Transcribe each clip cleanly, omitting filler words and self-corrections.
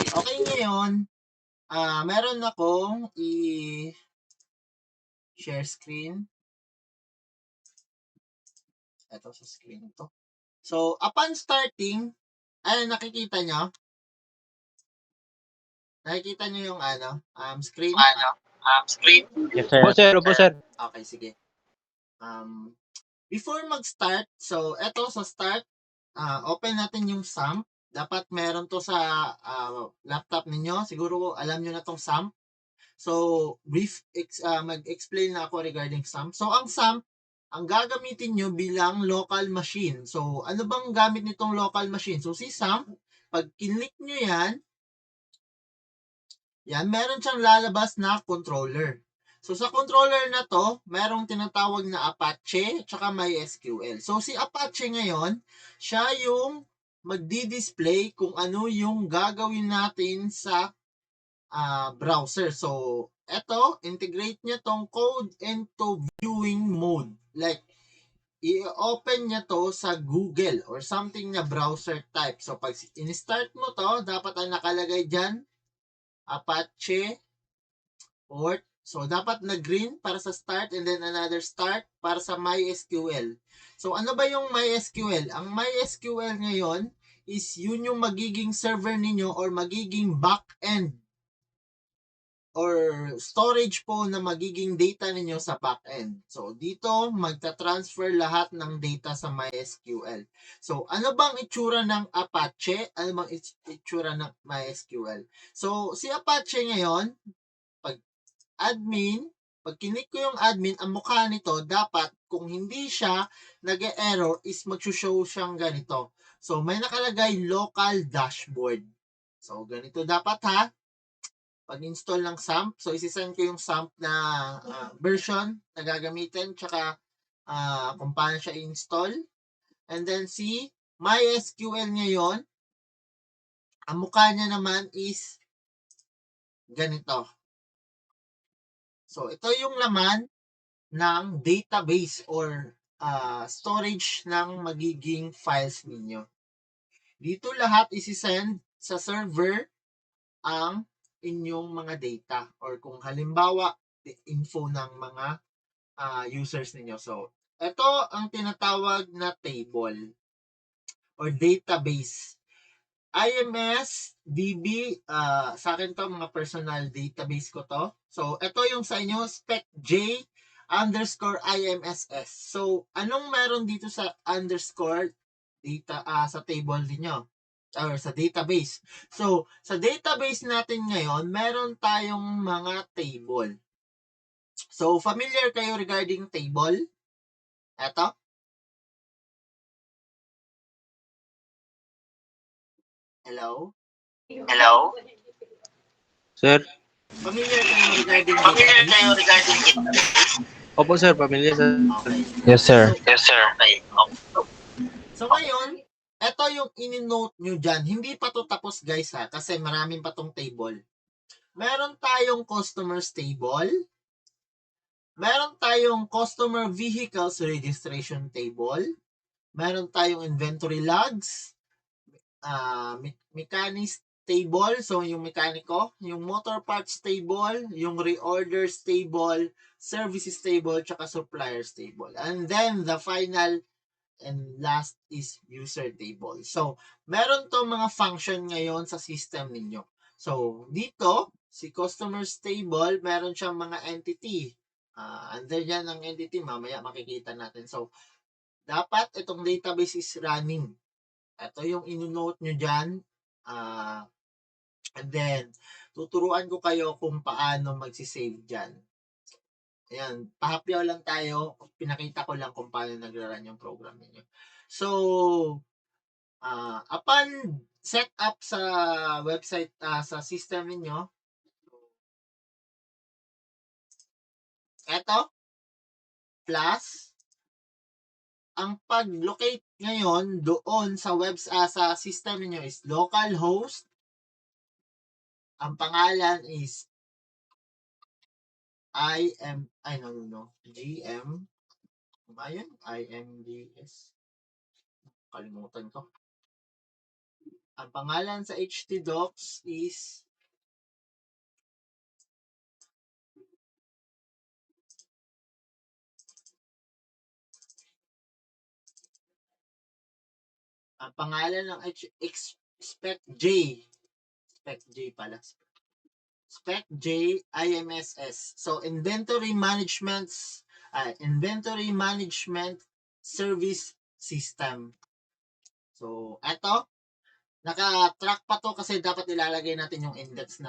Okay, ngayon, meron akong i-share screen. Ito sa screen to. So, upon starting, nakikita nyo? Nakikita nyo yung screen? Screen? Yes, sir. Opo, sir. Opo, sir. Okay, sige. Before mag-start, so eto sa start, open natin yung SAMP. Dapat meron to sa laptop ninyo. Siguro alam nyo na tong SAMP. So, mag-explain na ako regarding SAMP. So, ang SAMP, ang gagamitin nyo bilang local machine. So, ano bang gamit nitong local machine? So, si SAMP, pag kinlik nyo yan, meron siyang lalabas na controller. So, sa controller na to, merong tinatawag na Apache tsaka MySQL. So, si Apache ngayon, siya yung magdi-display kung ano yung gagawin natin sa browser. So, eto, integrate niya tong code into viewing mode. Like, i-open niya to sa Google or something na browser type. So, pag in-start mo to, dapat ang nakalagay dyan, Apache port. So, dapat na green para sa start and then another start para sa MySQL. So, ano ba yung MySQL? Ang MySQL ngayon is yun yung magiging server ninyo or magiging backend or storage po na magiging data ninyo sa backend. So, dito magta-transfer lahat ng data sa MySQL. So, ano bang itsura ng Apache? Ano bang itsura ng MySQL? So, si Apache ngayon, admin, pag kinik ko yung admin, ang mukha nito, dapat kung hindi siya nag-error is mag-show siyang ganito. So, may nakalagay local dashboard. So, ganito dapat ha. Pag-install ng SAMP, so isisend ko yung SAMP na version na gagamitin, tsaka kung paano siya i-install. And then si MySQL ngayon, ang mukha niya naman is ganito. So, ito yung laman ng database or storage ng magiging files ninyo. Dito lahat isi-send sa server ang inyong mga data or kung halimbawa info ng mga users ninyo. So, ito ang tinatawag na table or database. IMS, DB, sa akin to, mga personal database ko to. So, ito yung sa inyo, spec_j_IMSS. So, anong meron dito sa underscore data sa table niyo or sa database? So, sa database natin ngayon, meron tayong mga table. So, familiar kayo regarding table? Ito? Hello? Hello? Sir? Familiar kayo regarding Familiar database? kayo regarding it? Opo, sir. Familiar, sir. Okay. Yes, sir. Yes, sir. Okay. So ngayon, ito yung ini-note nyo dyan. Hindi pa to tapos guys ha, kasi maraming pa tong table. Meron tayong customers table. Meron tayong customer vehicles registration table. Meron tayong inventory logs. Mechanics table, so yung mekaniko, yung motor parts table, yung reorders table, services table, tsaka suppliers table. And then the final and last is user table. So, meron to mga function ngayon sa system ninyo. So, dito, si customers table, meron siyang mga entity. Under yan ang entity, mamaya makikita natin. So, dapat itong database is running. Ito yung inu-note nyo dyan. And then, tuturuan ko kayo kung paano magsisave dyan. Ayan, pahapyaw lang tayo. Pinakita ko lang kung paano nagra-run yung program niyo. So, upon set up sa website, sa system niyo, eto, plus, ang pag-locate ngayon doon sa sa system niyo is localhost. Ang pangalan is GM. Ayun, IMDS. Kalimutan ko. Ang pangalan sa htdocs is ang pangalan ng SpecJ. SpecJ pala. SpecJ IMSS. So, Inventory Management Service System. So, eto, naka-track pa to kasi dapat ilalagay natin yung index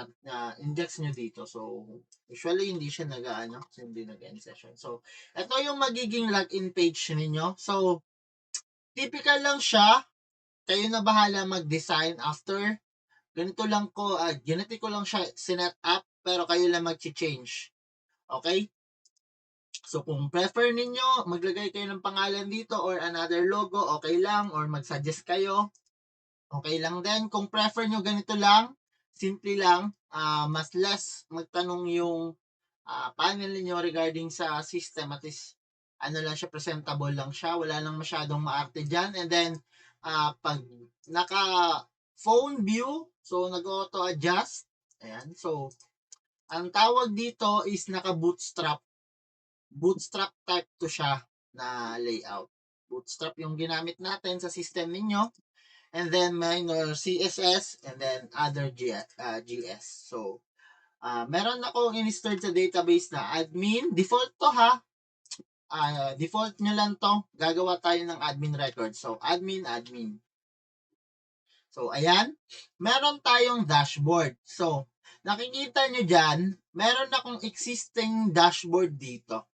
nyo dito. So, usually hindi siya hindi nag-end session. So, ito yung magiging login page ninyo. So, typical lang siya. Kayo na bahala mag-design after. Ganito ko lang siya sinet up, pero kayo lang mag-change. Okay? So, kung prefer ninyo, maglagay kayo ng pangalan dito or another logo, okay lang. Or mag-suggest kayo, okay lang din. Kung prefer nyo ganito lang, simple lang, mas less magtanong yung panel niyo regarding sa system. At least, lang siya, presentable lang siya. Wala lang masyadong maarte dyan. And then, pag naka phone view, so nag-auto adjust. Ayan. So, ang tawag dito is naka-bootstrap. Bootstrap type to siya na layout. Bootstrap yung ginamit natin sa system ninyo. And then minor CSS and then other GS. So, meron akong in-installed sa database na admin. Default to ha. Default nyo lang to. Gagawa tayo ng admin record. So, admin. So, ayan. Meron tayong dashboard. So, nakikita nyo dyan, meron akong existing dashboard dito.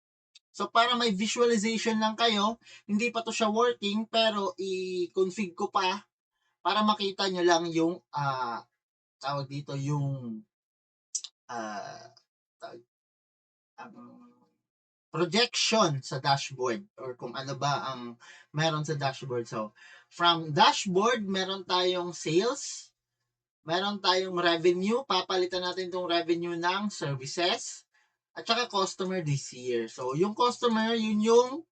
So, para may visualization lang kayo, hindi pa to siya working, pero i-config ko pa para makita nyo lang yung tawag dito yung projection sa dashboard or kung ano ba ang meron sa dashboard. So, from dashboard, meron tayong sales, meron tayong revenue, papalitan natin itong revenue ng services, at saka customer this year. So, yung customer, yun yung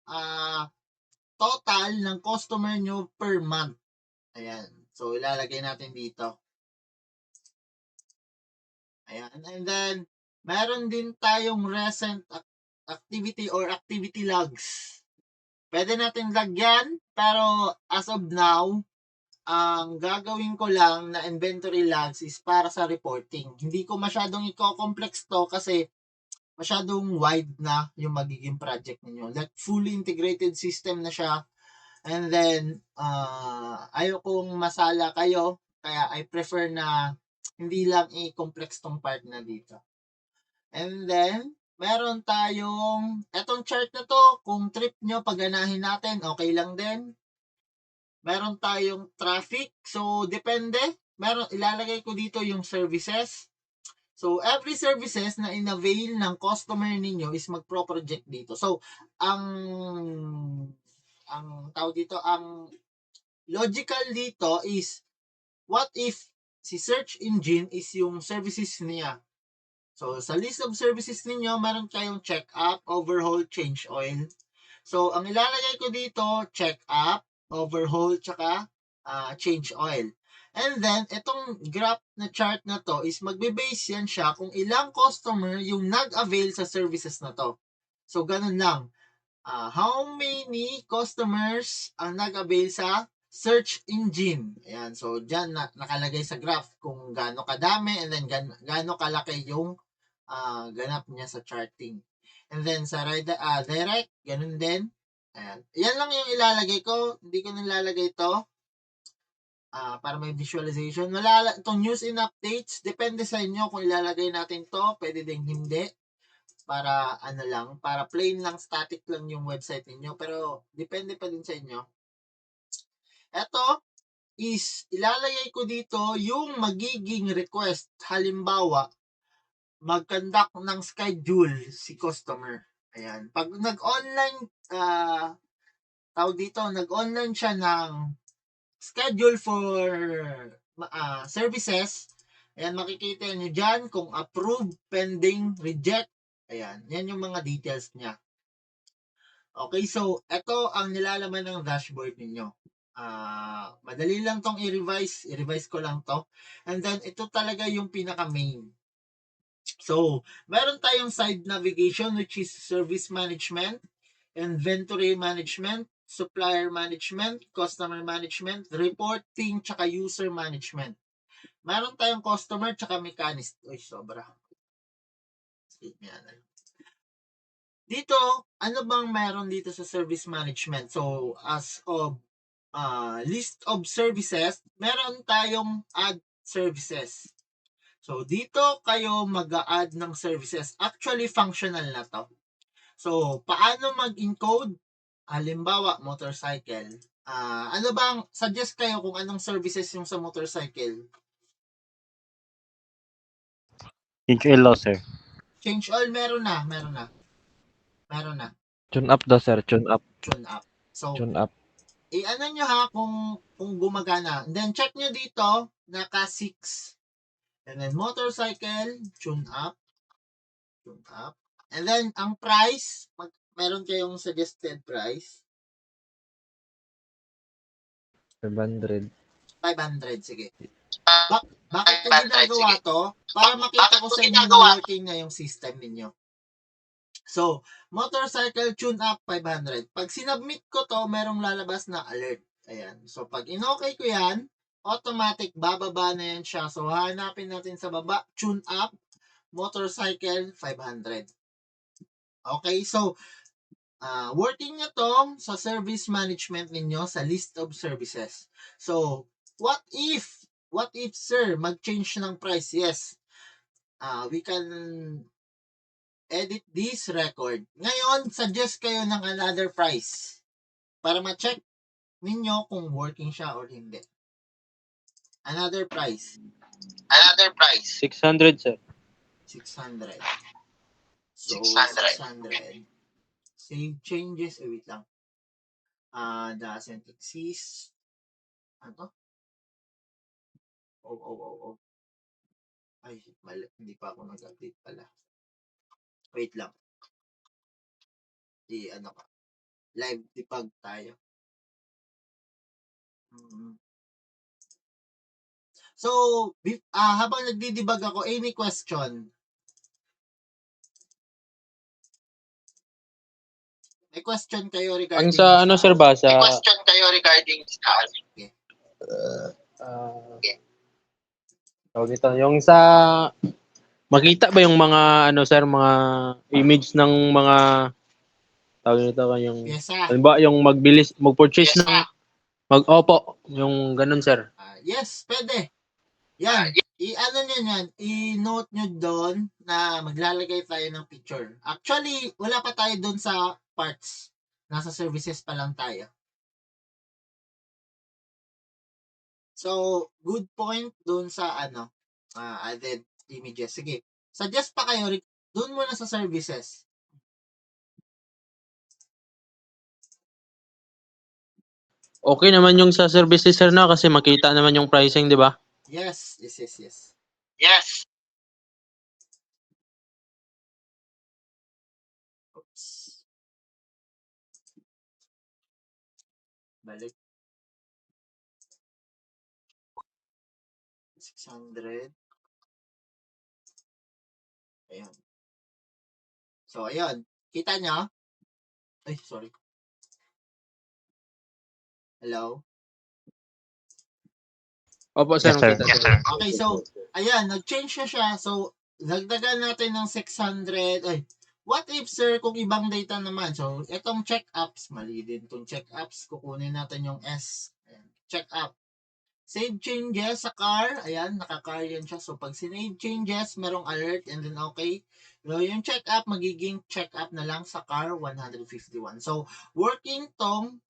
total ng customer nyo per month. Ayan. So, ilalagay natin dito. Ayan. And then, meron din tayong recent activity or activity logs. Pwede natin lagyan, pero as of now, ang gagawin ko lang na inventory logs is para sa reporting. Hindi ko masyadong i-complex to kasi masyadong wide na yung magiging project niyo. Like fully integrated system na siya. And then, ayaw kong masala kayo. Kaya I prefer na hindi lang i-complex tong part na dito. And then, meron tayong, etong chart na to, kung trip nyo, pagganahin natin, okay lang din. Meron tayong traffic. So, depende. Ilalagay ko dito yung services. So, every services na in-avail ng customer ninyo is magpro-project dito. So, ang tawag dito, ang logical dito is, what if si search engine is yung services niya? So, sa list of services ninyo, meron kayong check up, overhaul, change oil. So, ang ilalagay ko dito, check up, overhaul, tsaka change oil. And then, itong graph na chart na to is magbe-base yan siya kung ilang customer yung nag-avail sa services na to. So, ganun lang. How many customers ang nag-avail sa search engine? Ayan. So, dyan nakalagay sa graph kung gaano kadami and then gaano kalaki yung ganap niya sa charting. And then sa direct, ganun din. Ayan. Yan lang yung ilalagay ko. Hindi ko nilalagay to para may visualization. Itong news and updates, depende sa inyo kung ilalagay natin to. Pwede din hindi. Para para plain lang, static lang yung website niyo. Pero depende pa din sa inyo. Ito is ilalagay ko dito yung magiging request. Halimbawa, mag-conduct ng schedule si customer. Ayan. Pag nag-online, tawag dito, nag-online siya ng schedule for services, ayan, makikita nyo dyan kung approve, pending, reject. Ayan, yan yung mga details niya. Okay, so ito ang nilalaman ng dashboard ninyo. Madali lang tong i-revise ko lang to. And then, ito talaga yung pinaka-main. So, meron tayong side navigation which is service management, inventory management, supplier management, customer management, reporting, tsaka user management. Meron tayong customer tsaka mechanist. Uy, sobra. Dito, ano bang meron dito sa service management? So, as of list of services, meron tayong add services. So, dito kayo mag-a-add ng services. Actually, functional na to. So, paano mag-encode? Halimbawa, motorcycle. Ano bang, suggest kayo kung anong services yung sa motorcycle? Change oil loss, sir. Change oil, meron na. Meron na. Tune up daw, sir. Tune up. Tune up. So, Tune up. ano nyo ha kung gumagana. And then, check nyo dito, naka 6. And then, motorcycle, tune up. Tune up. And then, ang price, meron kayong suggested price. 500. 500, sige. Bakit ko ginagawa to? Para makita ko sa inyo na working na yung system ninyo. So, motorcycle tune up 500. Pag sinubmit ko to, merong lalabas na alert. Ayan. So, pag in-okay ko yan, automatic bababa na yan siya. So, hanapin natin sa baba, tune up, motorcycle 500. Okay, so, working na to sa service management ninyo sa list of services. So, what if sir, mag-change ng price? Yes. We can edit this record. Ngayon, suggest kayo ng another price para ma-check ninyo kung working siya or hindi. Another price. 600, sir. 600. So, 600. Save changes. Wait lang. Doesn't exist. Ano to? Oh. Ay, mali. Hindi pa ako nag-update pala. Wait lang. Live debug tayo. So, habang nagdi-debug ako, any question? May question kayo regarding Ang sa ano, sir, ba? Sa... May question kayo regarding sa... Okay. Tawag ito. Yung sa... Makita ba yung mga, ano, sir, mga image ng mga... Tawag nito yung... Pyesa. Ano ba, yung mag-purchase ng... Opo, yung ganun, sir. Yes, pwede. Yan. I-ano nyo yan, i-note nyo doon na maglalagay tayo ng picture. Actually, wala pa tayo doon sa parts. Nasa services pa lang tayo. So, good point doon sa added images. Sige. Suggest pa kayo, doon muna sa services. Okay naman yung sa services, sir, na kasi makita naman yung pricing, di ba? Yes. Oops. Balik. 600. Ayan. So, ayun. Kita nyo? Ay, sorry. Hello? Opo, sir. Yes, sir. Makita, sir. Okay, so, ayan, nag-change na siya. So, dagdagan natin ng 600. Ay, what if, sir, kung ibang data naman? So, itong check apps, mali din itong check apps. Kukunin natin yung S. Ayan, check up. Save changes sa car. Ayan, naka-car yan siya. So, pag sinave changes, merong alert and then okay. So, yung check up, magiging check up na lang sa car 151. So, working tong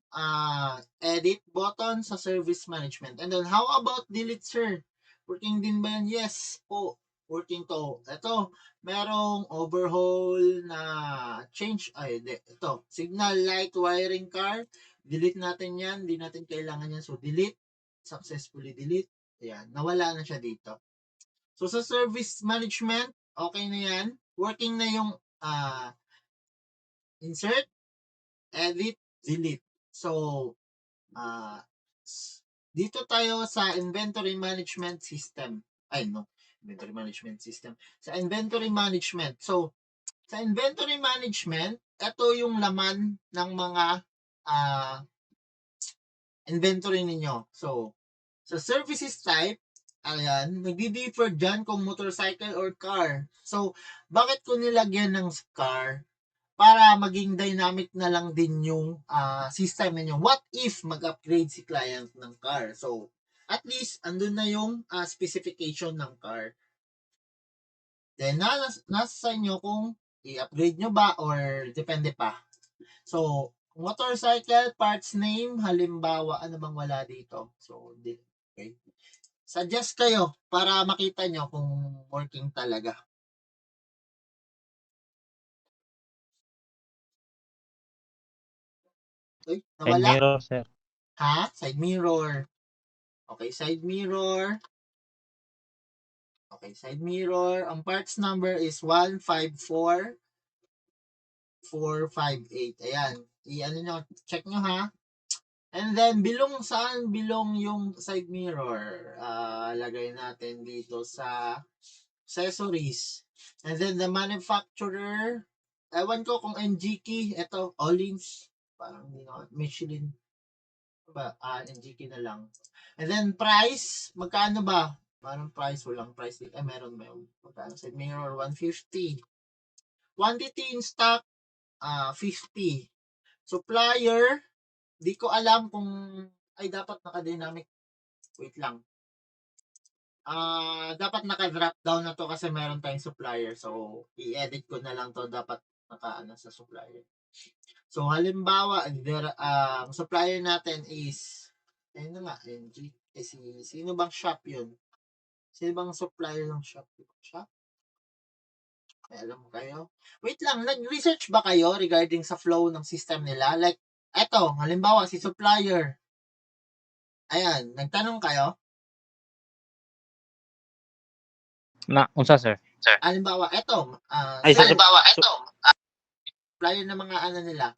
edit button sa service management. And then, how about delete, sir? Working din ba yan? Yes po. Working to. Ito, merong overhaul na change. Ito, signal light wiring car. Delete natin yan. Hindi natin kailangan yan. So, delete. Successfully delete. Ayan, nawala na siya dito. So, sa service management, okay na yan. Working na yung insert, edit, delete. So, Dito tayo sa inventory management system. Ay, no. Inventory management system. Sa inventory management. So, sa inventory management, ito yung laman ng mga inventory ninyo. So, sa services type, ayan, nagdi-differ dyan kung motorcycle or car. So, bakit ko nilagyan ng car? Para maging dynamic na lang din yung system ninyo. What if mag-upgrade si client ng car? So, at least, andun na yung specification ng car. Then, nasa sa inyo kung i-upgrade nyo ba or depende pa. So, motorcycle, parts name, halimbawa, ano bang wala dito? So, okay. Suggest kayo para makita nyo kung working talaga. Okay, Side nawala? mirror, sir. Ha? Side mirror. Okay, side mirror. Okay, side mirror. Ang parts number is 154458. Ayan. I-ano nyo, check nyo ha. And then, saan bilong yung side mirror? Lagay natin dito sa accessories. And then, the manufacturer, ewan ko kung NGK, ito, Ollins, parang hindi na, Michelin, ba, NGK na lang. And then, price, magkano ba? Parang price, walang price dito. Meron. Magkano? Side mirror, 150. Quantity in stock, 50. Supplier, di ko alam kung, ay dapat naka-dynamic. Wait lang. Dapat naka-drop down na to kasi meron tayong supplier. So, i-edit ko na lang to. Dapat naka-ano sa supplier. So, halimbawa, supplier natin is, ayun na nga, NG. Sino bang shop yun? Sino bang supplier ng shop? Shop? Ay, alam mo kayo? Wait lang, nag-research ba kayo regarding sa flow ng system nila? Like, eto, halimbawa, si supplier. Ayan, nagtanong kayo? Unsa, sir? Halimbawa, eto, Ay, sir. supplier ng mga ano nila.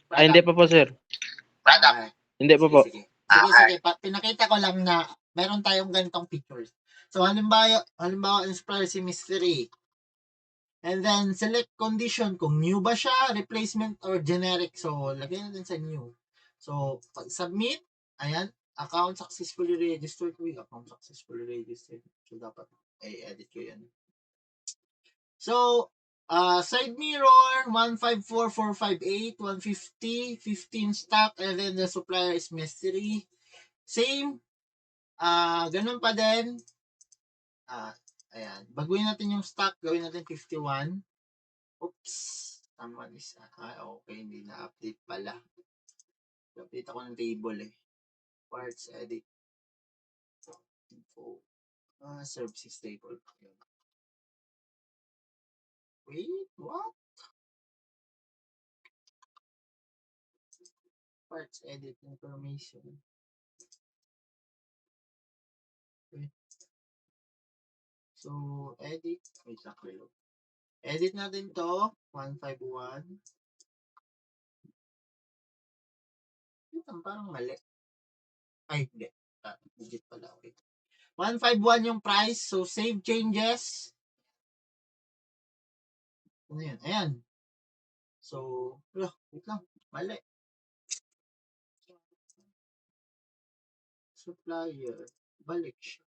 Ay, hindi pa po, sir. Product. Hindi pa po. Sige. Pinakita ko lang na meron tayong ganitong pictures. So, halimbawa ang supplier si Mystery. And then, select condition kung new ba siya, replacement, or generic. So, lagyan natin sa new. So, submit. Ayan. Account successfully registered. Account successfully registered. So, dapat i-edit ko yan. So, side mirror, 154458, 150, 15 stock, and then the supplier is Mystery. Same. Ganun pa din. Ayan. Baguhin natin yung stock. Gawin natin 51. Oops. Tama isa. Okay. Hindi na-update pala. Update ako ng table eh. Parts, edit. Info. Services table. Wait, what? Parts, edit, information. Okay. So, edit. Wait lang kayo. Edit natin to. 151. Parang mali. Ay, hindi. Digit pala. Okay. 151 yung price. So, save changes. Ano yun? Ayan. So, wait lang. Mali. Supplier. Balik siya.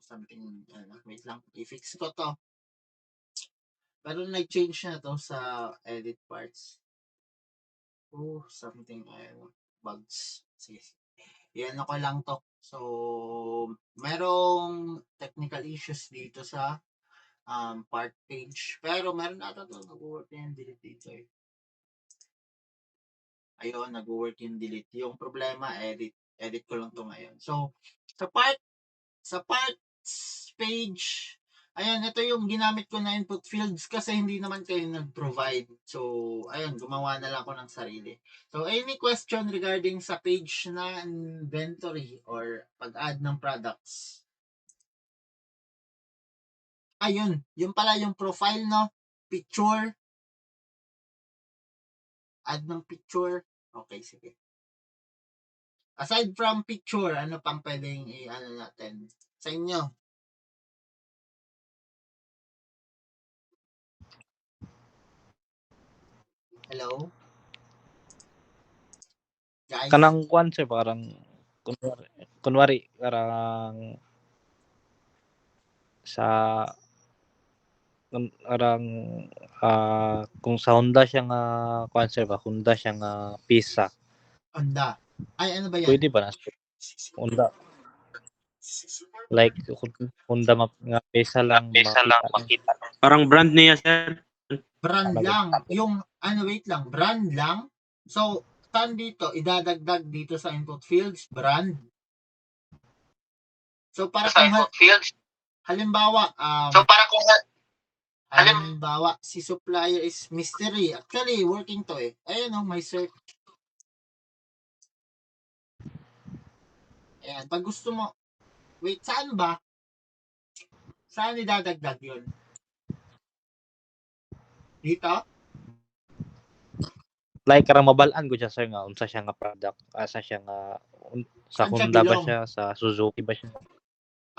Something, wait lang. I-fix ko to. Pero nag-change na to sa edit parts. Something, bugs. Sige. Yan ako lang to. So, merong technical issues dito sa part page. Pero meron ata to. Nag-work yung delete dito eh. Ayun, nag-work yung delete. Yung problema, edit ko lang to ngayon. So, sa parts page, ayan, ito yung ginamit ko na input fields kasi hindi naman kayo nag-provide. So, ayun, gumawa na lang ako ng sarili. So, any question regarding sa page na inventory or pag-add ng products? Ayun, yung pala yung profile, no? picture. Add ng picture. Okay, sige. Aside from picture, ano pang pwedeng i-ano natin sa inyo? Hello? Guys? Kanang kuan sir, parang kunwari parang sa parang kung sa Honda siya nga kuan sir ba, Honda siya nga Pisa. Honda. Ay, ano ba yan? Pwede ba na sir? Honda like Honda nga Pisa lang makita lang. Parang brand niya, sir. Brand Talaga. lang. Yung, wait lang. Brand lang. So, saan dito? Idadagdag dito sa input fields, brand. So, para kung halimbawa, halimbawa, si supplier is mystery. Actually, working to eh. Ayan o, may search. Ayan, pag gusto mo, wait, saan ba? Saan idadagdag yun? Dito? Like karang mabalaan ko siya sir nga unsa siya nga product, asa siya nga sa Saan siya Honda ba bilong? siya, sa Suzuki ba siya?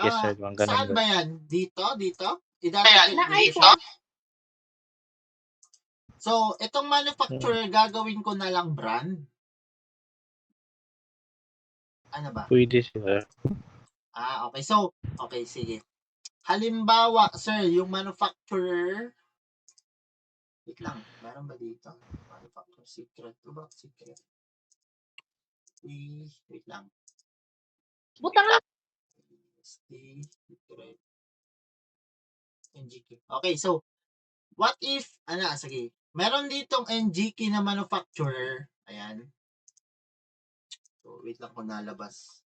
Yes sir, mga ganun Saan ba. ba yan? Dito? Dito? Idadagdag dito siya? So, itong manufacturer, gagawin ko na lang brand. Ano ba? Pwede sir. Okay. So, okay, sige. Halimbawa, sir, yung manufacturer, wait lang, meron ba dito? Manufacturer secret. Ito ba? Secret. Wait lang. Butang lang. Secret. NGK. Okay, so, what if, sige, meron ditong NGK na manufacturer. Ayan. So, wait lang kung nalabas.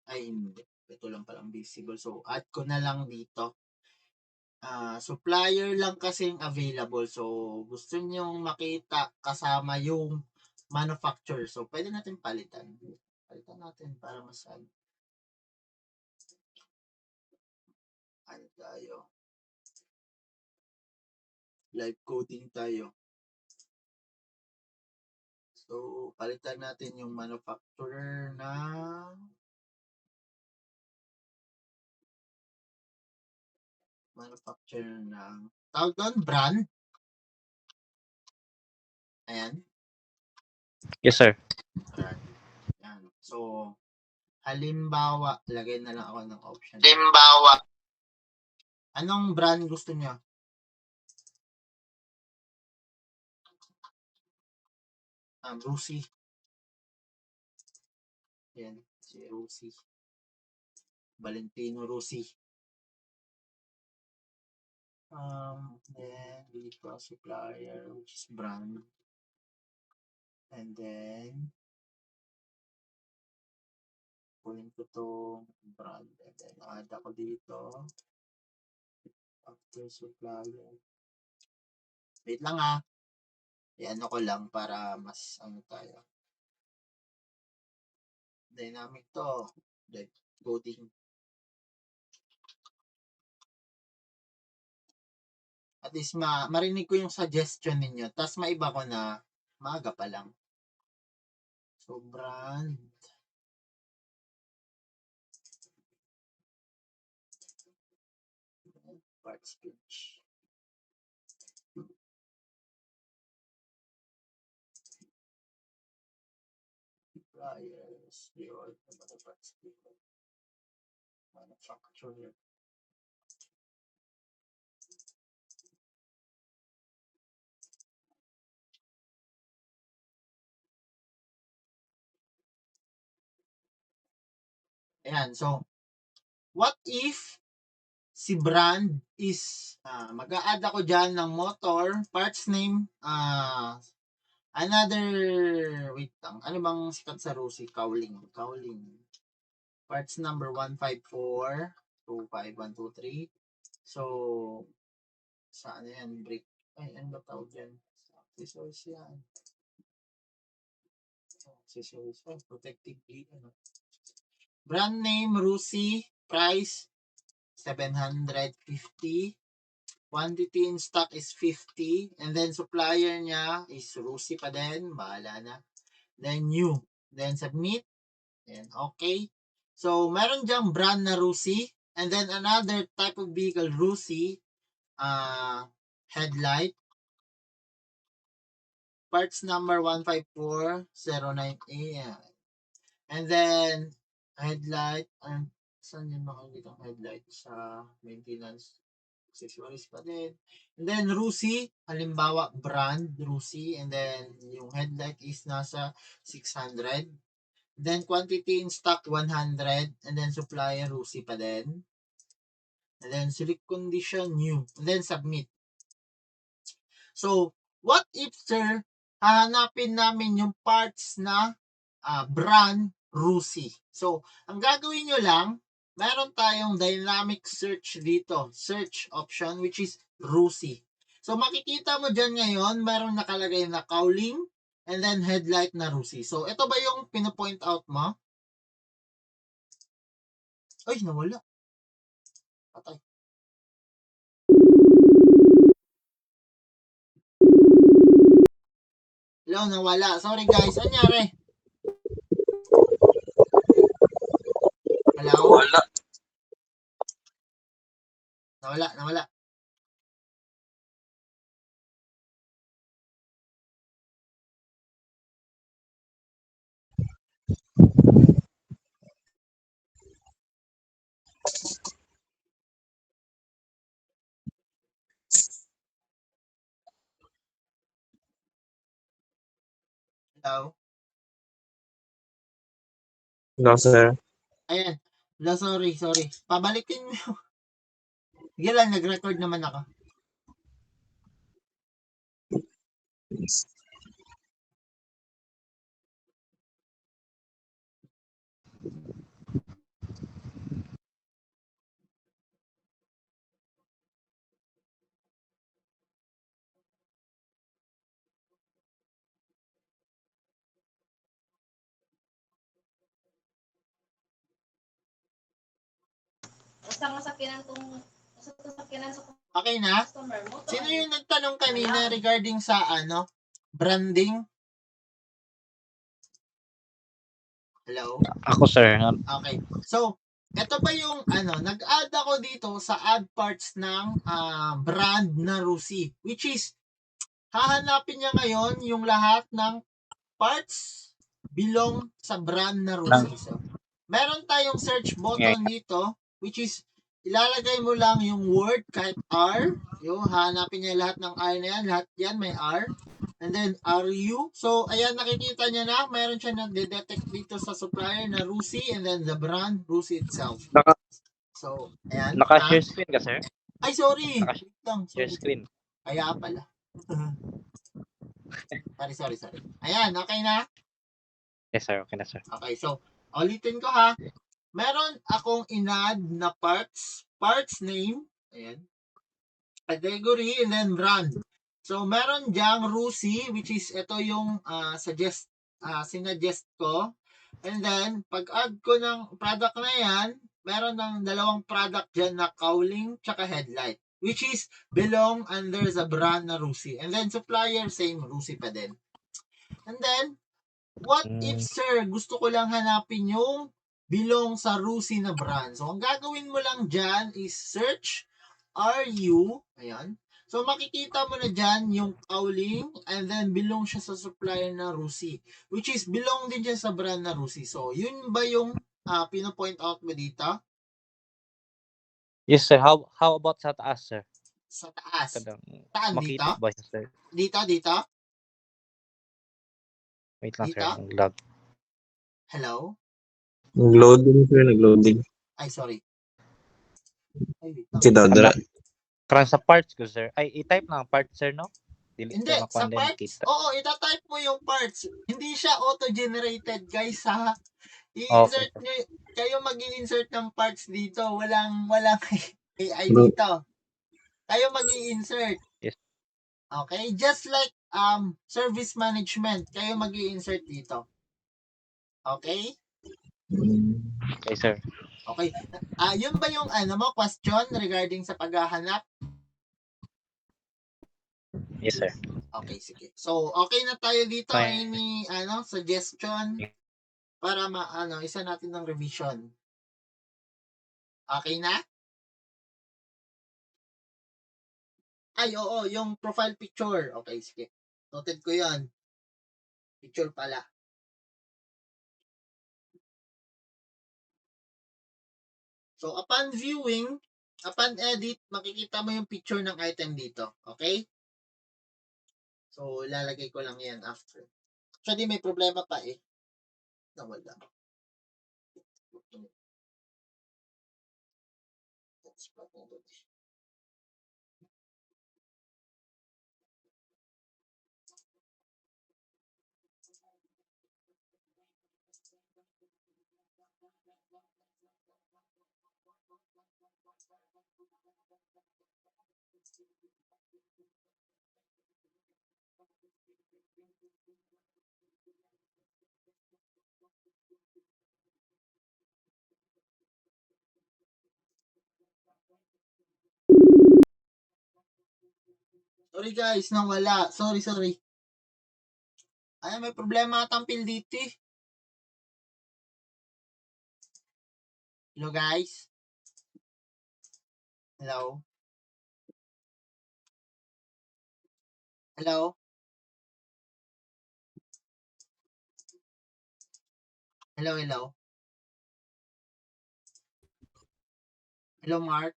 Ay, hindi. Ito lang palang visible. So, add ko na lang dito. Supplier lang kasing available. So, gusto nyong makita kasama yung manufacturer. So, pwede natin palitan. Palitan natin para mas ano tayo. Live coding tayo. So, palitan natin yung manufacturer na tawag doon, brand. Ayan. Yes sir. Brand. Ayan. So, halimbawa, lagay na lang ako ng option. Anong brand gusto niyo? Rusi. Ayan, si Rusi. Valentino Rusi. Then dito supplier, which is brand. And then kunin ko tong brand. And then add ako dito. After supplier. Wait lang Iano ko lang para mas tayo. Dynamic to. Coding. At least marinig ko yung suggestion ninyo. Tapos maiba ko na maaga pa lang. So, brand. Parts page. Suppliers. Your parts page. Manufacturer. Ayan, so, what if si brand is, mag-a-add ako dyan ng motor, parts name, wait lang, ano bang sikat sa Rusi? Cowling. Parts number 154-25123. So, saan yan? Brake. Ay, ano ba tawag yan? Accessories yan. Accessories. Protective gear. Brand name, Rusi. Price, 750. Quantity in stock is 50. And then supplier niya is Rusi pa din. Bahala na. Then new. Then submit. Then okay. So meron diyang brand na Rusi. And then another type of vehicle, Rusi. Headlight. Parts number 15409A. And then headlight. Saan yun makikita ang headlight? Sa maintenance. Accessories pa din. And then Rusi, halimbawa brand Rusi, and then yung headlight is nasa 600. Then quantity in stock 100, and then supplier Rusi pa din. And then select condition new, and then submit. So, what if sir, hahanapin namin yung parts na brand Rusi. So, ang gagawin nyo lang, meron tayong dynamic search dito. Search option, which is Rusi. So, makikita mo dyan ngayon, meron nakalagay na cowling, and then headlight na Rusi. So, ito ba yung pinopoint out mo? Ay, nawala. Patay. Hello, nawala. Sorry guys, anyari? Hello? Wala. Nawala. Hello? No, sir. Ayan. Hello, sorry. Pabalikin mo. Sige lang, nag-record naman ako. Basta masakyanan tong masakyanan sa Okay na? customer mo. Sino yung nagtanong kanina regarding sa branding? Hello? Ako, sir. Okay. So, ito ba yung nag-add ako dito sa add parts ng brand na Rusi, which is hahanapin niya ngayon yung lahat ng parts belong sa brand na Rusi. So, meron tayong search button dito, which is ilalagay mo lang yung word kahit R. Yung hahanapin niya lahat ng R na yan. Lahat yan may R. And then RU. So, ayan, nakikita niya na. Meron siya na-detect dito sa supplier na Rusi and then the brand Rusi itself. So, ayan. Naka-share screen ka, sir? Ay, sorry. Naka-share Wait lang. Sorry. screen. Kaya pala. sorry. Ayan, okay na? Yes, sir. Okay na, sir. Okay, so, ulitin ko ha. Meron akong inad na parts name, ayan, category, and then brand. So, meron diyang Rusi, which is ito yung sinuggest ko. And then, pag-add ko ng product na yan, meron ng dalawang product dyan na cowling tsaka headlight, which is belong under the brand na Rusi. And then, supplier, same Rusi pa din. And then, what if, sir, gusto ko lang hanapin yung belong sa Rusi na brand. So, ang gagawin mo lang dyan is search RU. Ayan. So, makikita mo na dyan yung cowling and then belong siya sa supplier na Rusi. Which is belong din dyan sa brand na Rusi. So, yun ba yung pino-point out mo dito? Yes, sir. How about sa taas, sir? Sa taas. Kadang Saan makita dito? ba siya, sir? Dito? Wait lang, Dito? sir. Ang lag. Hello? Nag-loading, sir. Nag-loading. Ay, sorry. Ay, wait lang. Kita, dara. Karang sa parts ko, sir. Ay, i-type na ang parts, sir, no? Hindi, sa parts, oo, itatype mo yung parts. Hindi siya auto-generated, guys, ha? I-insert nyo, kayo mag-i-insert ng parts dito. Walang AI dito. Kayo mag-i-insert. Yes. Okay? Just like service management, kayo mag-i-insert dito. Okay? Okay, sir. Okay. Yun ba yung mo question regarding sa paghahanap? Yes, sir. Okay, sige. So, okay na tayo dito. Fine. Any suggestion para isa natin ng revision. Okay na? Ay, oo, yung profile picture. Okay, sige. Noted ko 'yan. Picture pala. So, upon viewing, upon edit, makikita mo yung picture ng item dito. Okay? So, ilalagay ko lang yan after. Actually, may problema pa eh. Nawala. Sorry guys, nawala. Sorry. Ay, may problema atang dito eh. Hello guys? Hello? Hello? Hello? Hello, Mark?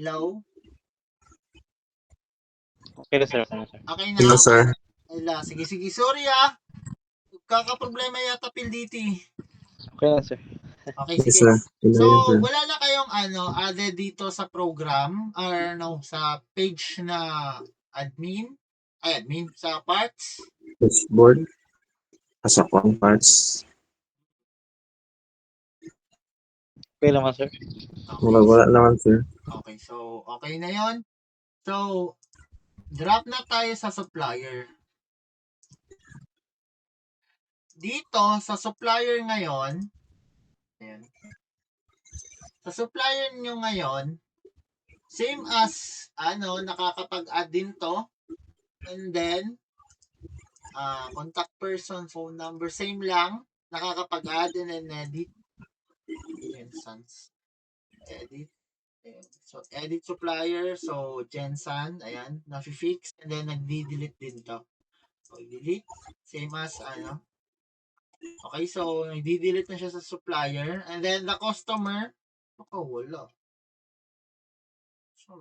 Hello? Okay na, sir. Okay na, sir. Okay Hello, na? sir. Wala. Sige. Sorry ah. Kakaproblema yata dito eh. Okay na, sir. Okay, Yes, sige. sir. Hello, So, sir. wala na kayong added dito sa program or sa page na admin sa parts. Dashboard. Pasok parts. Okay naman, sir. Okay. Wala naman, sir. Okay, so okay na 'yon. So, drop na tayo sa supplier. Dito sa supplier ngayon, ayan. Sa supplier nyo ngayon, same as nakakapag-add din to. And then contact person, phone number, same lang. Nakakapag-add and then edit. Jensans. Edit. Ayan. So, edit supplier. So, Jensan. Ayan. Na-fix. And then, nag-delete din to. So, delete. Same as, Okay, so, nag-delete na siya sa supplier. And then, the customer. Wala. So,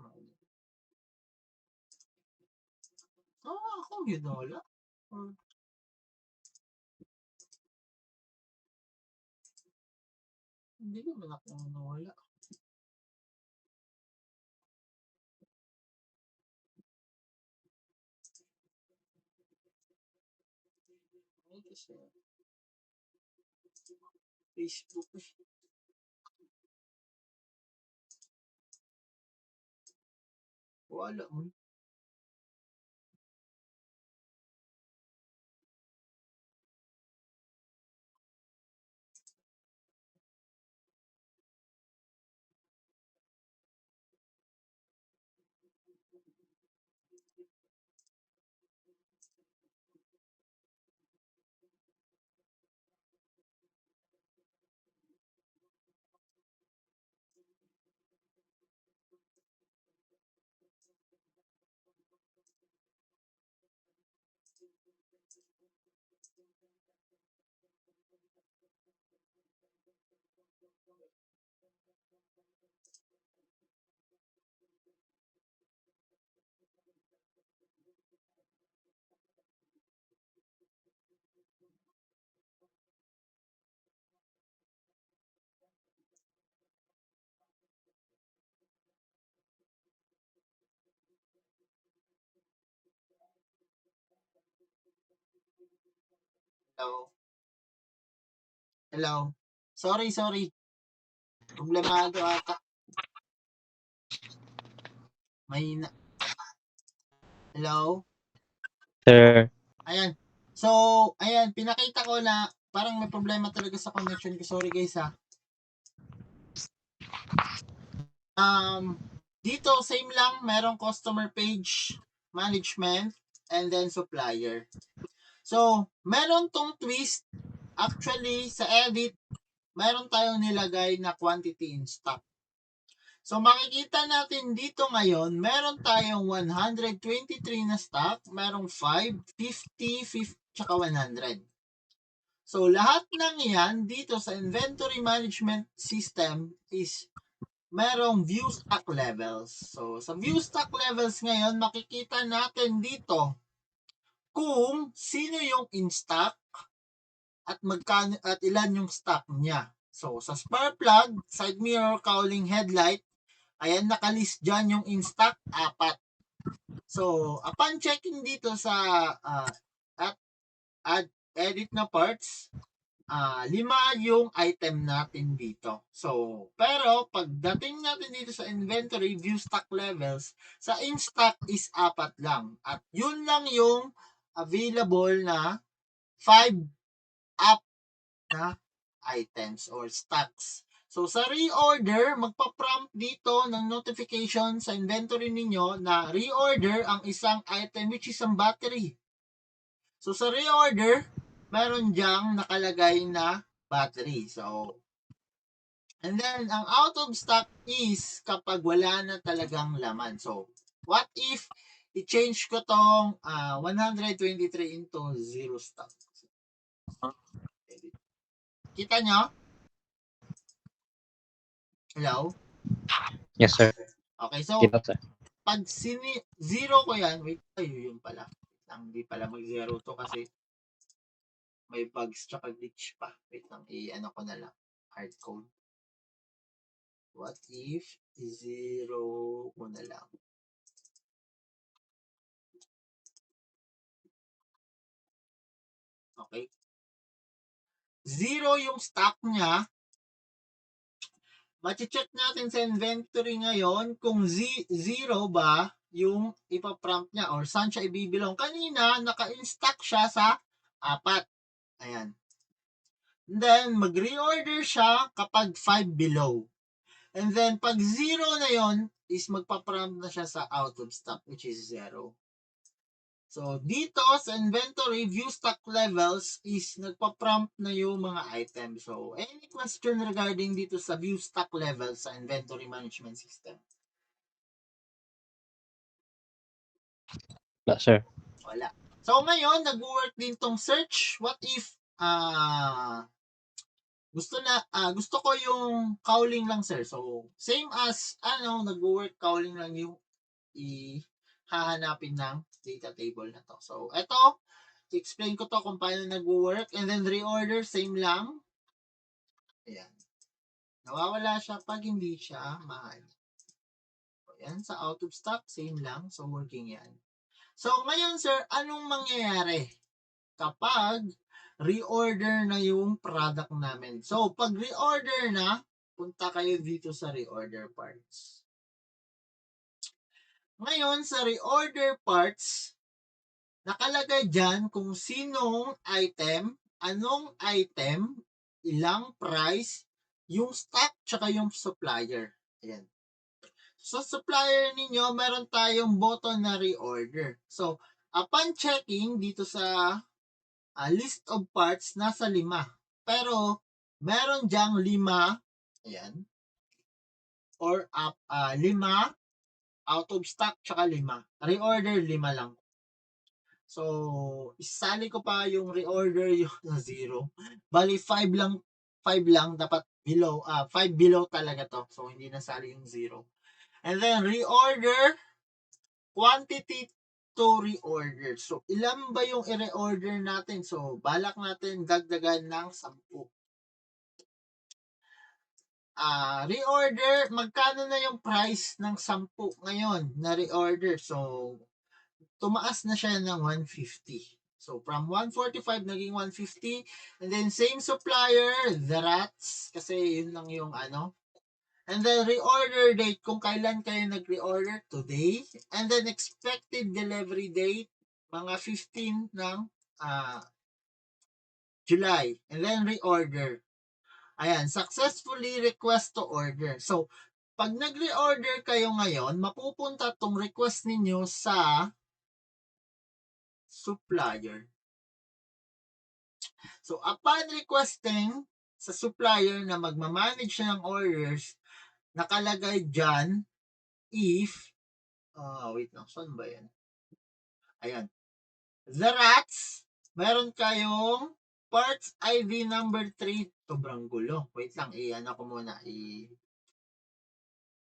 ako yun wala. Hindi naman ako nawala. Facebook. Wala mo. Hello. Hello. Sorry. Problemado ata. Hello. Sir. Ayan. So, ayan, pinakita ko na parang may problema talaga sa connection ko. Sorry guys ha. Dito, same lang. Merong customer page, management, and then supplier. So, meron tong twist. Actually, sa edit, meron tayong nilagay na quantity in stock. So, makikita natin dito ngayon, meron tayong 123 na stock, merong 5, 50, 50, tsaka 100. So, lahat ng yan dito sa inventory management system is merong view stock levels. So, sa view stock levels ngayon, makikita natin dito kung sino yung in stock at magkano at ilan yung stock niya. So, sa spark plug, side mirror, cowling headlight, ayan, nakalist dyan yung in stock, 4. So, upon checking dito sa add edit na parts, 5 yung item natin dito. So, pero pagdating natin dito sa inventory view stock levels, sa in stock is 4 lang. At yun lang yung available na 5 up na items or stocks. So, sa reorder, magpa-prompt dito ng notification sa inventory ninyo na reorder ang isang item which is ang battery. So, sa reorder, meron diyang nakalagay na battery. So, and then, ang out of stock is kapag wala na talagang laman. So, what if i-change ko tong 123 into 0 stock? Kita nyo? Hello? Yes, sir. Okay, so Kita, sir. pag zero ko yan, wait, yun pala. Hindi pala mag-zero to kasi may bugs tsaka glitch pa. Wait lang, i-ano ko na lang. Hard code. What if zero ko na lang? Okay. Zero yung stock niya. Machi-check natin sa inventory ngayon kung zero ba yung ipaprompt niya or saan siya ibibilong. Kanina, naka-in-stock siya sa 4. Ayan. And then, mag-reorder siya kapag 5 below. And then, pag 0 na yon is magpa-prompt na siya sa out of stock, which is 0. So, dito sa inventory view stock levels is nagpa-prompt na yung mga items. So, any question regarding dito sa view stock levels sa inventory management system? Wala, sir. Wala. So, ngayon, nag-work din tong search. What if gusto ko yung cowling lang, sir. So, same as nag-work cowling lang yung hahanapin ng data table na to. So, eto, explain ko to kung paano nag-work. And then, reorder, same lang. Ayan. Nawawala siya pag hindi siya mahal. Ayan, sa out of stock, same lang. So, working yan. So, ngayon, sir, anong mangyayari kapag reorder na yung product namin? So, pag reorder na, punta kayo dito sa reorder parts. Ngayon, sa reorder parts, nakalagay dyan kung sinong item, anong item, ilang price, yung stock, tsaka yung supplier. Ayan. So, supplier ninyo, meron tayong button na reorder. So, upon checking dito sa list of parts, nasa 5. Pero, meron dyang 5, ayan, or 5, out of stock, tsaka 5. Reorder, 5 lang. So, isali ko pa yung reorder yung na 0. Bali, 5 lang, dapat below, 5 below talaga to. So, hindi nasali yung 0. And then, reorder, quantity to reorder. So, ilan ba yung i-reorder natin? So, balak natin dagdagan ng 10. Reorder, magkano na yung price ng 10 ngayon na reorder? So, tumaas na siya ng 150. So, from 145 naging 150. And then, same supplier, the rats, kasi yun lang yung ano. And then, reorder date, kung kailan kayo nag-reorder, today. And then, expected delivery date, mga 15 ng July. And then, reorder. Ayan, successfully request to order. So, pag nag-reorder kayo ngayon, mapupunta tong request ninyo sa supplier. So, upon requesting sa supplier na magmamanage siya ng orders, nakalagay dyan if, wait lang, saan ba yan? Ayan. The rats, meron kayong parts ID number 3. Sobrang gulo. Wait lang, i-ano ko muna,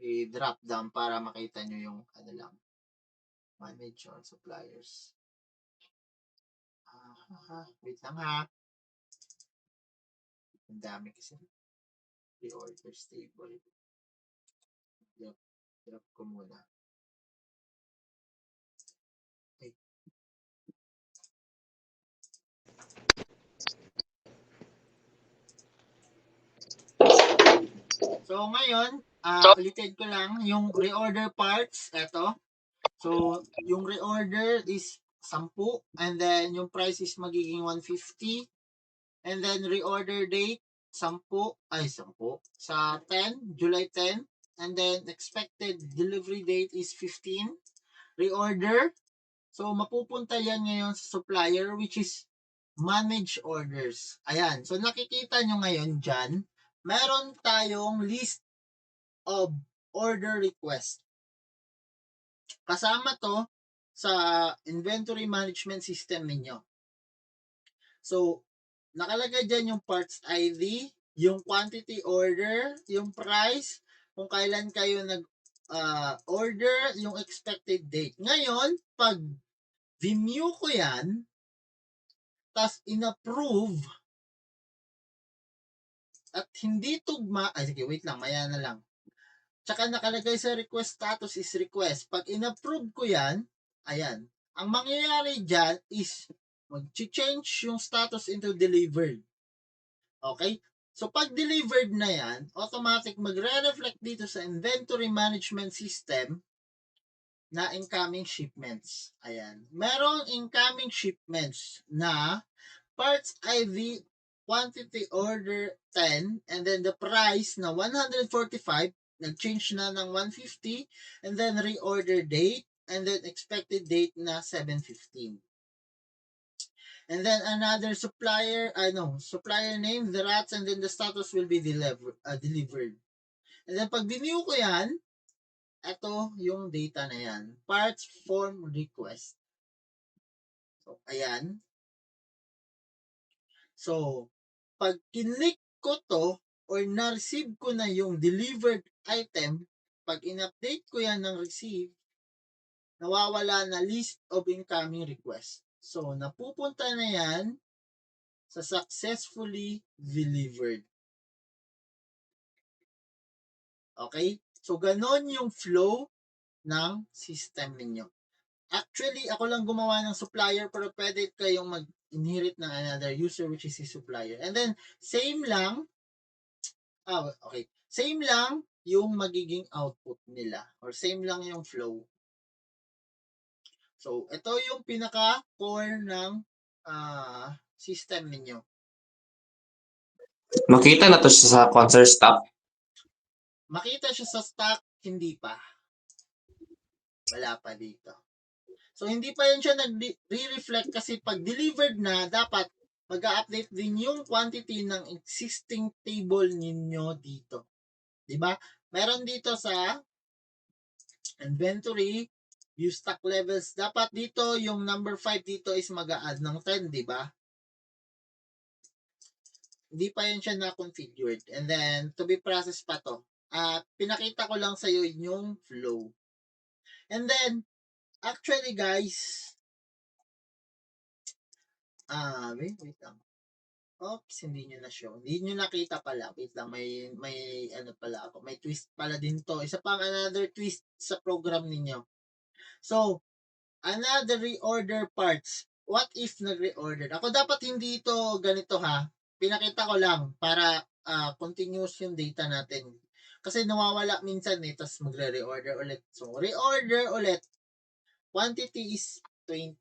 i-drop down para makita nyo yung ano lang. Manage all suppliers. Wait lang ha. Ang dami kasi. Pre-order stable. Drop ko muna. Okay. So ngayon, ulitin ko lang yung reorder parts. Eto. So yung reorder is 10 and then yung price is magiging 150 and then reorder date 10 sa 10, July 10 and then expected delivery date is 15. Reorder. So mapupunta yan ngayon sa supplier which is manage orders. Ayan. So nakikita nyo ngayon dyan, meron tayong list of order request. Kasama to sa inventory management system ninyo. So, nakalagay dyan yung parts ID, yung quantity order, yung price, kung kailan kayo order, yung expected date. Ngayon, pag view ko yan, tas in-approve, at hindi tugma, sige, wait lang, maya na lang. Tsaka nakalagay sa request status is request. Pag in-approve ko yan, ayan, ang mangyayari dyan is mag-change yung status into delivered. Okay? So, pag delivered na yan, automatic magre-reflect dito sa inventory management system na incoming shipments. Ayan. Merong incoming shipments na parts IV quantity order 10 and then the price na 145 nag-change na ng 150 and then reorder date and then expected date na 7/15. And then another supplier name, the rats, and then the status will be delivered. And then pag view ko yan, ito yung data na yan. Parts form request. So, ayan. So, pag kinlik ko to or na-receive ko na yung delivered item, pag in-update ko yan ng receive, nawawala na list of incoming request. So, napupunta na yan sa successfully delivered. Okay? So, ganon yung flow ng system ninyo. Actually, ako lang gumawa ng supplier pero pwede kayong mag-inherit ng another user which is si supplier. And then, same lang yung magiging output nila or same lang yung flow. So, ito yung pinaka-core ng system ninyo. Makita na to siya sa concert stop. Makita siya sa stock, hindi pa. Wala pa dito. So, hindi pa yan siya nag-re-reflect kasi pag delivered na, dapat mag-update din yung quantity ng existing table ninyo dito. Diba? Meron dito sa inventory, view stock levels. Dapat dito, yung number 5 dito is mag-a-add ng 10, diba? Hindi pa yan siya na-configured. And then, to be processed pa to. Pinakita ko lang sa'yo yung flow. And then, actually guys, wait lang. Oops, hindi nyo na-show. Hindi nyo nakita pala. Wait lang, may ano pala ako. May twist pala din to. Isa pang another twist sa program ninyo. So, another reorder parts. What if nag-reorder? Ako dapat hindi ito ganito ha. Pinakita ko lang para continuous yung data natin. Kasi nawawala minsan tapos magre-reorder ulit. So, reorder ulit. Quantity is 20.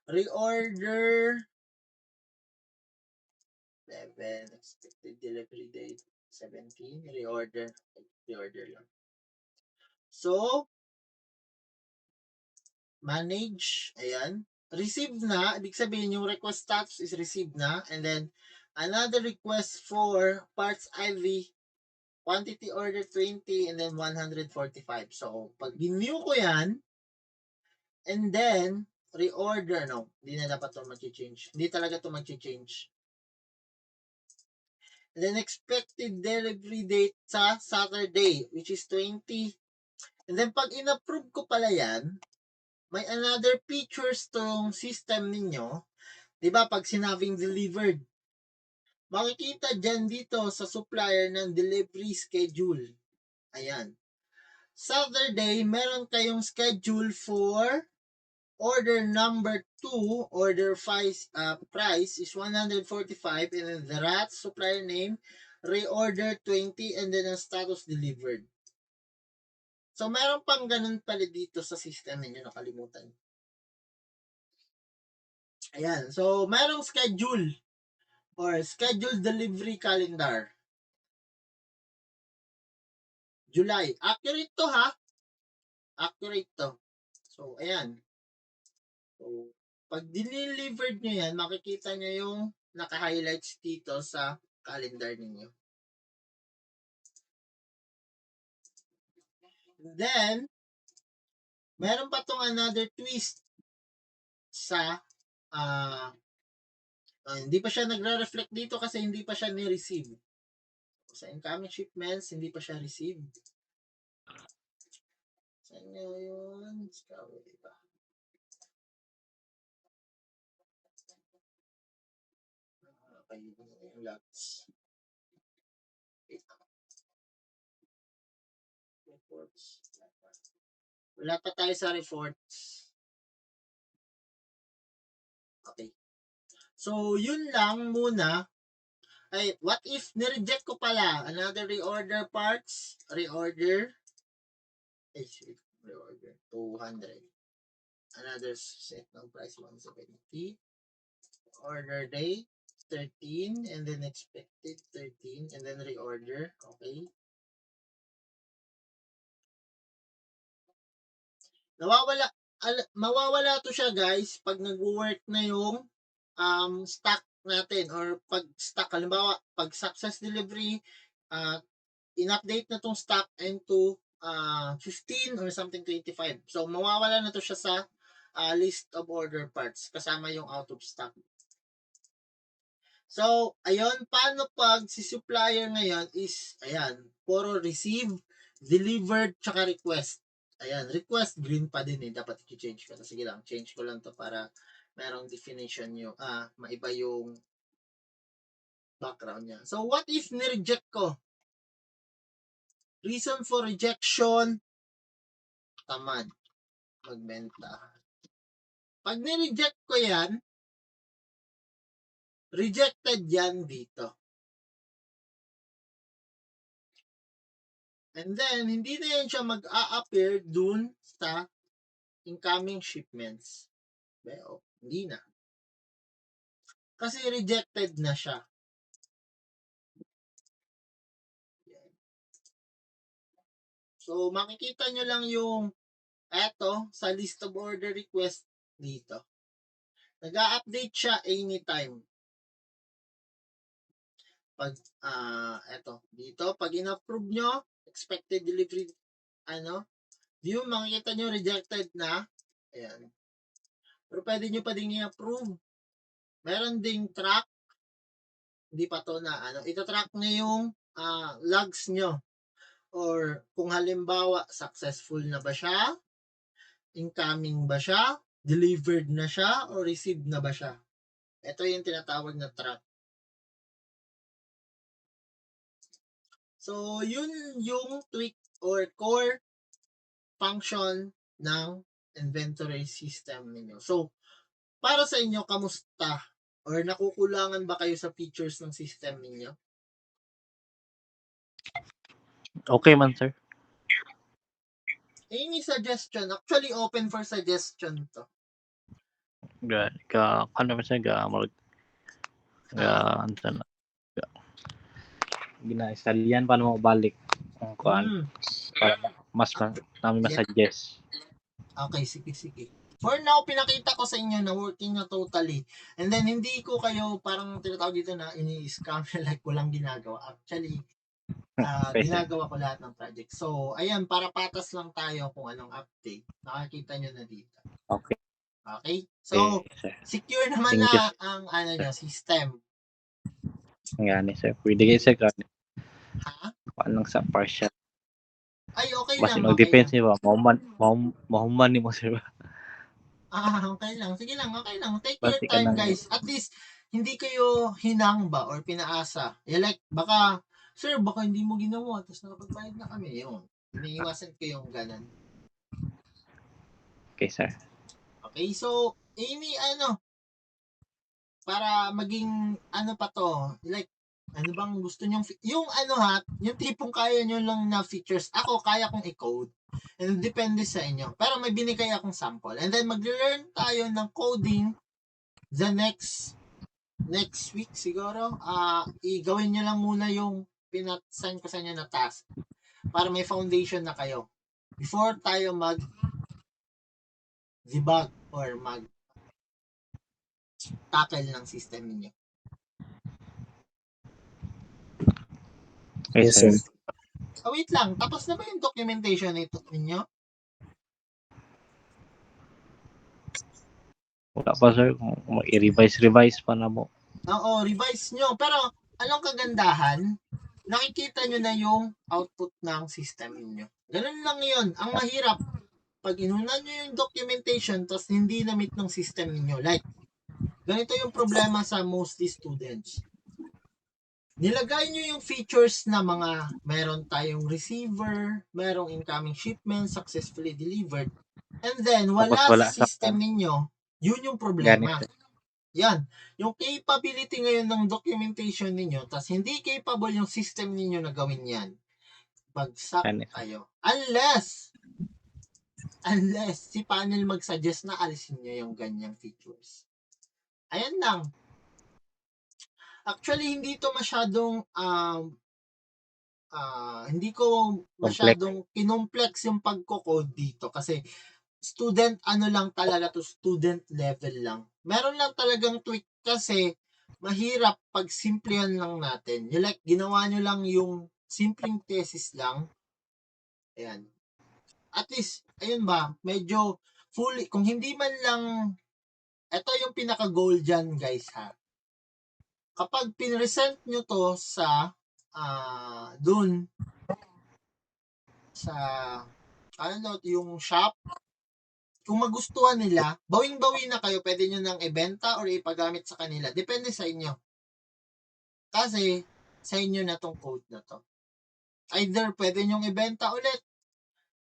Reorder 11, expected delivery date 17, reorder. Reorder lang. So, manage, ayan. Received na, ibig sabihin yung request status is received na. And then, another request for parts IV, quantity order 20, and then 145. So, pag renew ko yan, and then, reorder, no, hindi na dapat ito mag-change. Hindi talaga ito mag-change. And then, expected delivery date sa Saturday, which is 20. And then, pag in-approve ko pala yan, may another features tong system ninyo. Diba, pag sinabing delivered, makikita dyan dito sa supplier ng delivery schedule. Ayan. Saturday, meron kayong schedule for order number 2, order price is 145, and then the RAT supplier name, reorder 20, and then ang status delivered. So, meron pang ganun pala dito sa system ninyo, nakalimutan. Ayan. So, merong schedule or scheduled delivery calendar. July. Accurate to ha. Accurate to. So, ayan. So, pag delivered nyo yan, makikita nyo yung naka-highlights dito sa calendar ninyo. Then, meron pa tong another twist sa hindi pa siya nagre-reflect dito kasi hindi pa siya ni-receive. Sa incoming shipments, hindi pa siya received. Saan nyo yun? Diba? Okay, yung lots. Reports. Wala pa tayo sa reports. Okay. So, yun lang muna. Ay, what if nireject ko pala? Another reorder parts. Reorder. Reorder. 200. Another set ng price 170. Order date 13. And then expected 13. And then reorder. Okay. Mawawala to siya guys pag nag-work na yung stock natin or pag stock, halimbawa pag success delivery, in-update na tong stock into 15 or something 25. So mawawala na to siya sa list of order parts kasama yung out of stock. So ayun, paano pag si supplier ngayon is ayan, puro receive, delivered, tsaka request. Ayan, request green pa din dapat i-change ko. Sige lang, change ko lang to para merong definition yung maiba yung background niya. So what if ni-reject ko? Reason for rejection, tamad magbenta. Pag ni-reject ko yan, rejected yan dito. And then, hindi na yan siya mag-a-appear dun sa incoming shipments. Pero, hindi na. Kasi rejected na siya. So, makikita nyo lang yung eto sa list of order request dito. Nag-a-update siya anytime. Pag, eto, dito, pag in-approve nyo, expected delivery, view, makikita nyo rejected na. Ayan. Pero pwede nyo pa din i-approve. Meron ding track. Hindi pa to na, ito-track nyo yung logs nyo. Or kung halimbawa, successful na ba siya? Incoming ba siya? Delivered na siya? O received na ba siya? Ito yung tinatawag na track. So, yun yung tweak or core function ng inventory system ninyo. So, para sa inyo, kamusta? Or nakukulangan ba kayo sa features ng system ninyo? Okay man, sir. Any suggestion? Actually, open for suggestion to. Ano ba siya? Ano na? gina-installian para mabalik ang kuan Hmm. para mas namin ma-suggest. Okay, sige. For now, pinakita ko sa inyo na working na totally. And then, hindi ko kayo parang tinatawag dito na ini-scam like walang ginagawa. Actually, Okay, sir. ginagawa ko lahat ng project. So, ayan, para patas lang tayo kung anong update. Nakakita nyo na dito. Okay, Okay? So, sir. secure naman Thank na you, ang nyo, system. Ngani, sir. Pwede kayo, sir, kan Ha? kuan lang sa partial. Ay, okay Basta lang. mag-depends ba, mahuman ni mo, sir. Okay lang. Sige lang, okay lang. Take your Basta ka time, nang guys. At least, hindi kayo hinang ba or pinaasa. Like, baka, sir, baka hindi mo ginawa, tapos nakapagbayad na kami. Yun. Iniiwasan ko yung ganun. okay, sir. Okay, so, Amy, para maging, pa to, like, ano bang gusto nyong, yung yung tipong kaya nyo lang na features, ako kaya kong i-code. And depende sa inyo. Pero may binigay akong sample. And then, mag-learn tayo ng coding the next week siguro. I-gawin nyo lang muna yung pinat-sign ko sa inyo na task para may foundation na kayo before tayo mag-debug or mag-tackle ng system ninyo. Okay, Yes, sir. sir. Wait lang. Tapos na ba yung documentation nito ninyo? Wala pa, sir. Kung i-revise pa na mo. Oo, revise nyo. Pero, anong kagandahan? Nakikita nyo na yung output ng system ninyo. Ganun lang yun. Ang mahirap, pag inunan nyo yung documentation tapos hindi na-meet ng system ninyo. Like, ganito yung problema sa mostly students. Nilagay nyo yung features na mga meron tayong receiver, merong incoming shipment, successfully delivered. And then, wala Tapos wala sa sa system ninyo, yun yung Gani, problema. sir. Yan. Yung capability ngayon ng documentation ninyo, tas hindi capable yung system ninyo na gawin yan. Bagsak Gani, sir. kayo. Unless si panel mag-suggest na alisin nyo yung ganyang features. Ayan lang. Actually, hindi to masyadong hindi ko masyadong kinomplex yung pagko-code dito kasi student lang talaga to, student level lang. Meron lang talagang tweak kasi mahirap pag simplihan lang natin. Yung like, ginawa nyo lang yung simpleng thesis lang. Ayan. At least, ayun ba, medyo fully, kung hindi man lang, ito yung pinaka-goal dyan, guys, ha. Kapag pinresent nyo to sa, dun, sa, yung shop, kung magustuhan nila, bawing-bawi na kayo, pwede nyo nang ibenta or ipagamit sa kanila. Depende sa inyo. Kasi, sa inyo na tong code na to. Either pwede nyong ibenta ulit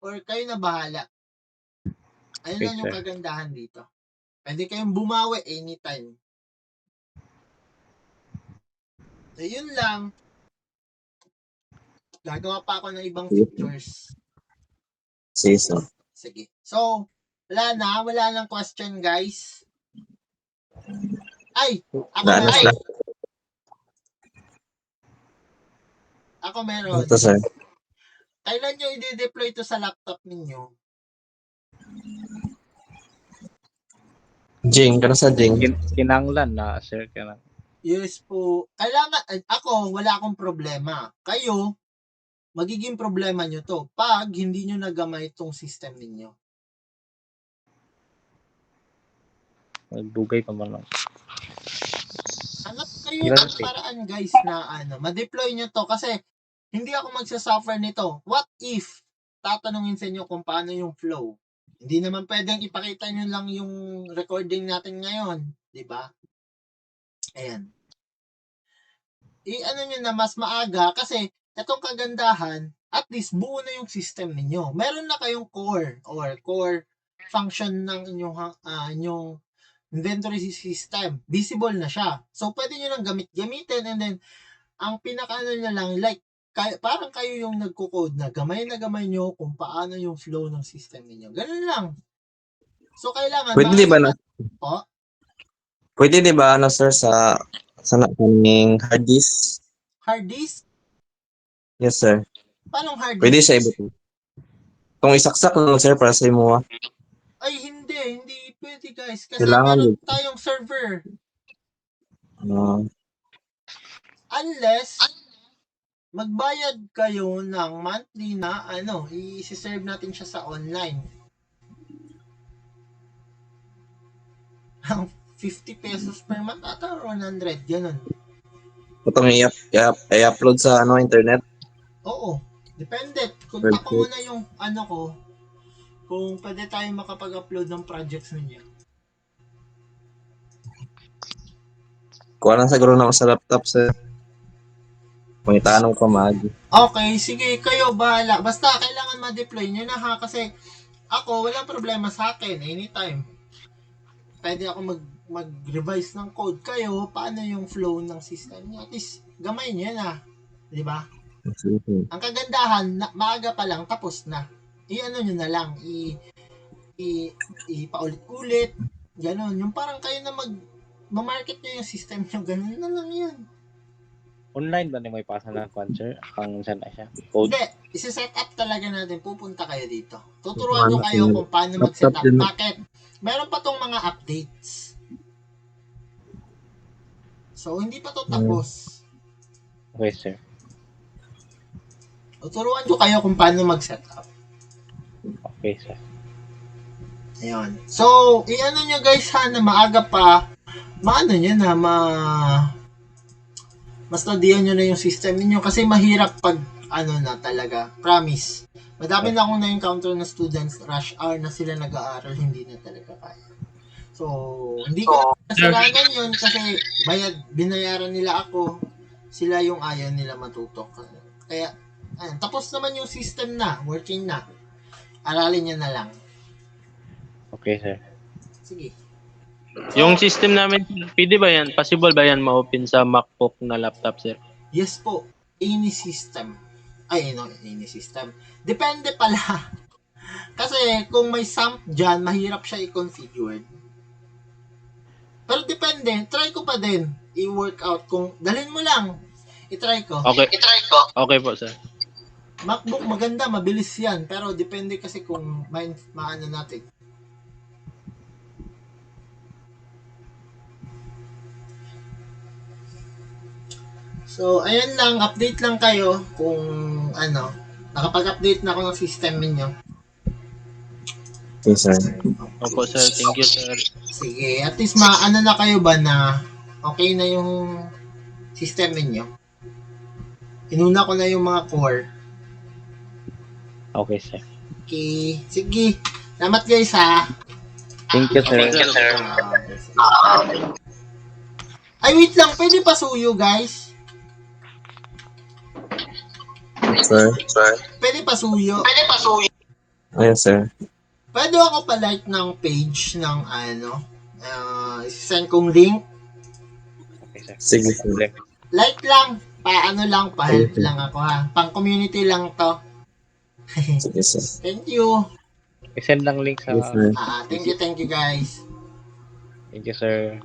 or kayo na bahala. Ayun Okay, lang yung sir. kagandahan dito. Pwede kayong bumawi anytime. So, yun lang. Gagawa pa ako ng ibang features. Sige, sir. Sige. So, wala nang question, guys. Ay, ako Daan na meron. sila. Ako meron. Ito, sir. Kailan nyo i-deploy to sa laptop ninyo? Jing, kano sa Jing? Kinanglan na, sir. Kinang. Yes po. Ako, wala akong problema. Kayo, magiging problema nyo to pag hindi nyo nagamay itong system ninyo. Magdugay pa man lang. Hanap kayo Ilan ng paraan, guys, na ma-deploy nyo to kasi hindi ako magsasuffer nito. What if tatanungin sa inyo kung paano yung flow? Hindi naman pwedeng ipakita nyo lang yung recording natin ngayon, di ba? Ayan. Nyo na mas maaga kasi itong kagandahan, at least buo na yung system ninyo. Meron na kayong core or core function ng inyong inventory system. Visible na siya. So, pwede nyo lang gamitin and then, ang pinaka nyo lang, like, parang kayo yung nagko-code na gamay nyo kung paano yung flow ng system ninyo. Ganun lang. So, kailangan Pwede di ba na? po? Pwede di ba sir, sa kaming hard disk? Hard disk? Yes, sir. Paano hard Pwede disk? siya ibuto. Kung isaksak lang, sir, para sa imo, Ay, hindi pwede guys. Kasi kailangan meron yun. tayong server. Ah, Unless, magbayad kayo ng monthly na, i-serve natin siya sa online. Ang 50 pesos per month ata or 100, ganun. itong i-upload sa internet. Oo, depende. Kontak ko muna yung ko, kung pwede tayo makapag-upload ng projects ninyo. Kuha lang siguro na ako sa laptop, sir. Kung itanong ko maagi. Okay, sige, kayo bahala. Basta kailangan ma-deploy nyo na ha, kasi ako, wala problema sa akin, anytime. Pwede ako mag-revise ng code. Kayo, paano yung flow ng system nyo? At least, gamay nyo na. Di ba? Ang kagandahan, maaga pa lang, tapos na. I-ano nyo na lang, paulit-ulit, gano'n. Yung parang kayo na ma-market nyo yung system nyo, gano'n na lang yun. Online ba ni mo ipasa ng cancer? Ang saan na siya? Code? Hindi, isi-set up talaga natin, pupunta kayo dito. Tuturuan nyo kayo kung paano mag-set up. Bakit? Meron pa tong mga updates. So, hindi pa to tapos. Okay, sir. Tuturuan nyo kayo kung paano mag-set up. Okay, sir. Ayun. So, i-ano nyo guys ha, na maaga pa, mas studian nyo na yung system niyo kasi mahirap pag, na talaga, promise. Madami na akong na-encounter na students, rush hour na sila nag-aaral, hindi na talaga kaya. So, hindi ko na kasalanan yun kasi binayaran nila ako, sila yung ayaw nila matuto. Kaya, tapos naman yung system na, working na. Aralin nyo na lang. Okay, sir. Sige. Yung system namin, pwede ba yan? Possible ba yan ma-open sa MacBook na laptop, sir? Yes po, any system. Any system. Depende pala. Kasi kung may SAMP dyan, mahirap siya i-configure. Pero depende, try ko pa din i-work out. Kung dalhin mo lang, i-try ko. Okay. Okay po, sir. MacBook maganda, mabilis yan. Pero depende kasi kung maano natin. So, ayan lang, update lang kayo kung nakapag-update na ako ng system ninyo. Okay, sir. Opo, sir. Thank you, sir. Sige, at least na kayo ba na okay na yung system ninyo? Inuna ko na yung mga core. Okay, sir. Okay, sige. Salamat guys ha. Thank you, sir. Okay, sir. Ay, wait lang. Pwede pa suyo, guys. Sir. Pwede pa suyo. Ayun, sir. Pwede ako pa-like ng page ng send kong link. Okay, sir. Sige, sir. Like lang. Pa-help lang ako ha. Pang-community lang to. Sige, sir. Thank you. I-send lang link sa... Yes, sir. Thank you guys. Thank you, sir.